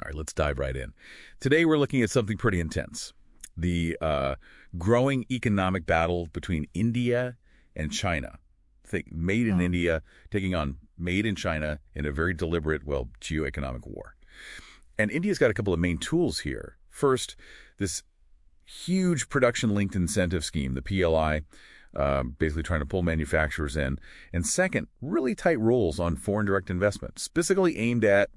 All right, let's dive right in. Today we're looking at something pretty intense. The growing economic battle between India and China. Think made in India taking on made in China in a very deliberate, geo-economic war. And India's got a couple of main tools here. First, this huge production-linked incentive scheme, the PLI, basically trying to pull manufacturers in. And second, really tight rules on foreign direct investment, specifically aimed at,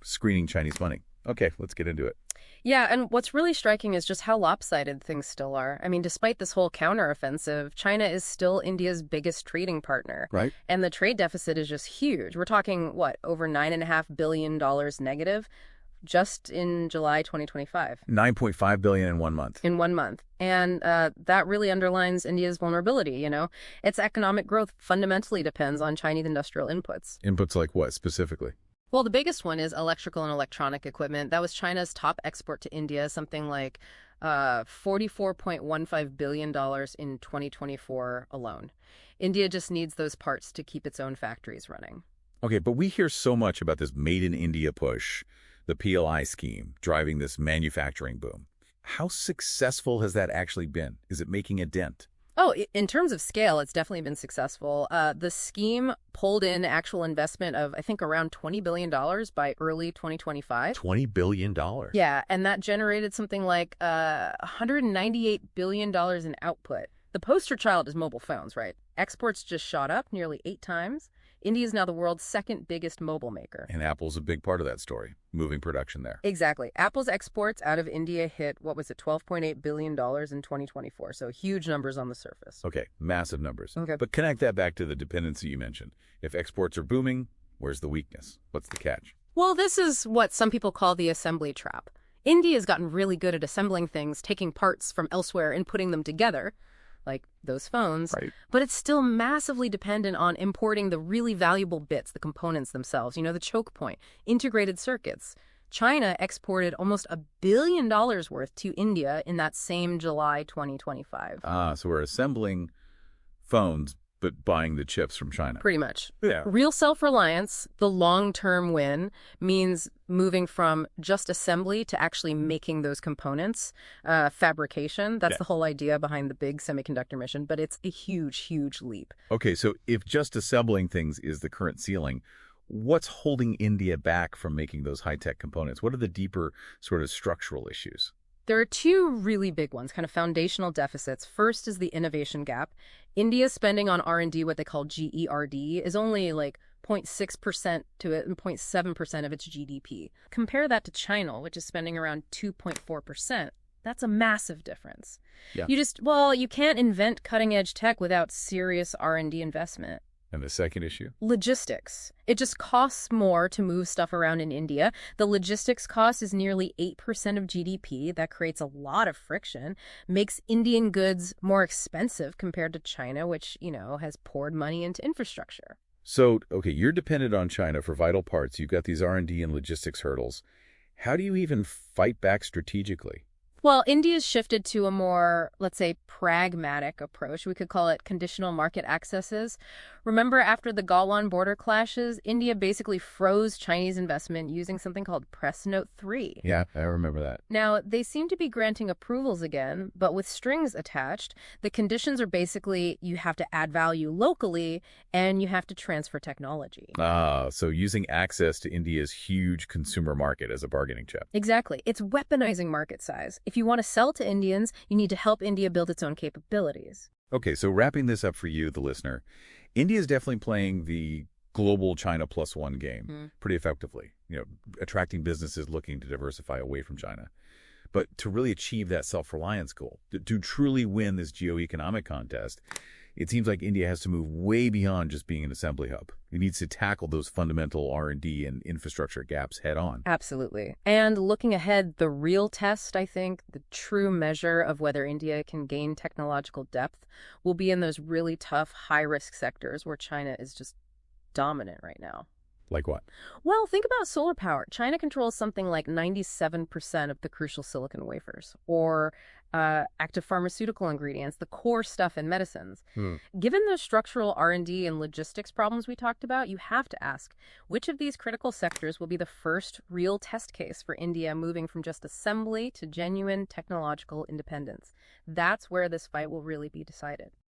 screening Chinese money. Okay, let's get into it. Yeah, and what's really striking is just how lopsided things still are. I mean, despite this whole counteroffensive, China is still India's biggest trading partner. Right. And the trade deficit is just huge. We're talking, over $9.5 billion negative just in July 2025. $9.5 billion in 1 month. In 1 month. And that really underlines India's vulnerability, Its economic growth fundamentally depends on Chinese industrial inputs. Inputs like what, specifically? Well, the biggest one is electrical and electronic equipment. That was China's top export to India, something like $44.15 billion in 2024 alone. India just needs those parts to keep its own factories running. Okay, but we hear so much about this Made in India push, the PLI scheme, driving this manufacturing boom. How successful has that actually been? Is it making a dent? Oh, in terms of scale, it's definitely been successful. The scheme pulled in actual investment of, I think, around $20 billion by early 2025. $20 billion? Yeah, and that generated something like $198 billion in output. The poster child is mobile phones, right? Exports just shot up nearly 8 times. India is now the world's second biggest mobile maker. And Apple's a big part of that story, moving production there. Exactly. Apple's exports out of India hit, $12.8 billion in 2024. So huge numbers on the surface. Okay, massive numbers. Okay. But connect that back to the dependency you mentioned. If exports are booming, where's the weakness? What's the catch? Well, this is what some people call the assembly trap. India has gotten really good at assembling things, taking parts from elsewhere and putting them together, like those phones, right. But it's still massively dependent on importing the really valuable bits, the components themselves, the choke point, integrated circuits. China exported almost $1 billion worth to India in that same July 2025. So we're assembling phones, but buying the chips from China. Pretty much. Yeah. Real self-reliance, the long-term win, means moving from just assembly to actually making those components, fabrication. That's the whole idea behind the big semiconductor mission, but it's a huge, huge leap. Okay, so if just assembling things is the current ceiling, what's holding India back from making those high-tech components? What are the deeper sort of structural issues? There are 2 really big ones, kind of foundational deficits. First is the innovation gap. India's spending on R&D, what they call GERD, is only like 0.6% to 0.7% of its GDP. Compare that to China, which is spending around 2.4%. That's a massive difference. Yeah. You can't invent cutting-edge tech without serious R&D investment. And the second issue? Logistics. It just costs more to move stuff around in India. The logistics cost is nearly 8% of GDP. That creates a lot of friction, makes Indian goods more expensive compared to China, which, has poured money into infrastructure. So, okay, you're dependent on China for vital parts. You've got these R&D and logistics hurdles. How do you even fight back strategically? Well, India's shifted to a more, let's say, pragmatic approach. We could call it conditional market accesses. Remember, after the Galwan border clashes, India basically froze Chinese investment using something called Press Note 3. Yeah, I remember that. Now, they seem to be granting approvals again, but with strings attached. The conditions are basically you have to add value locally and you have to transfer technology. So using access to India's huge consumer market as a bargaining chip. Exactly. It's weaponizing market size. If you want to sell to Indians, you need to help India build its own capabilities. Okay, so wrapping this up for you, the listener, India is definitely playing the global China plus one game pretty effectively, attracting businesses looking to diversify away from China. But to really achieve that self-reliance goal, to truly win this geo-economic contest, it seems like India has to move way beyond just being an assembly hub. It needs to tackle those fundamental R&D and infrastructure gaps head on. Absolutely. And looking ahead, the real test, I think, the true measure of whether India can gain technological depth will be in those really tough, high-risk sectors where China is just dominant right now. Like what? Well, think about solar power. China controls something like 97% of the crucial silicon wafers, or active pharmaceutical ingredients, the core stuff in medicines. Hmm. Given the structural R&D and logistics problems we talked about, you have to ask, which of these critical sectors will be the first real test case for India moving from just assembly to genuine technological independence? That's where this fight will really be decided.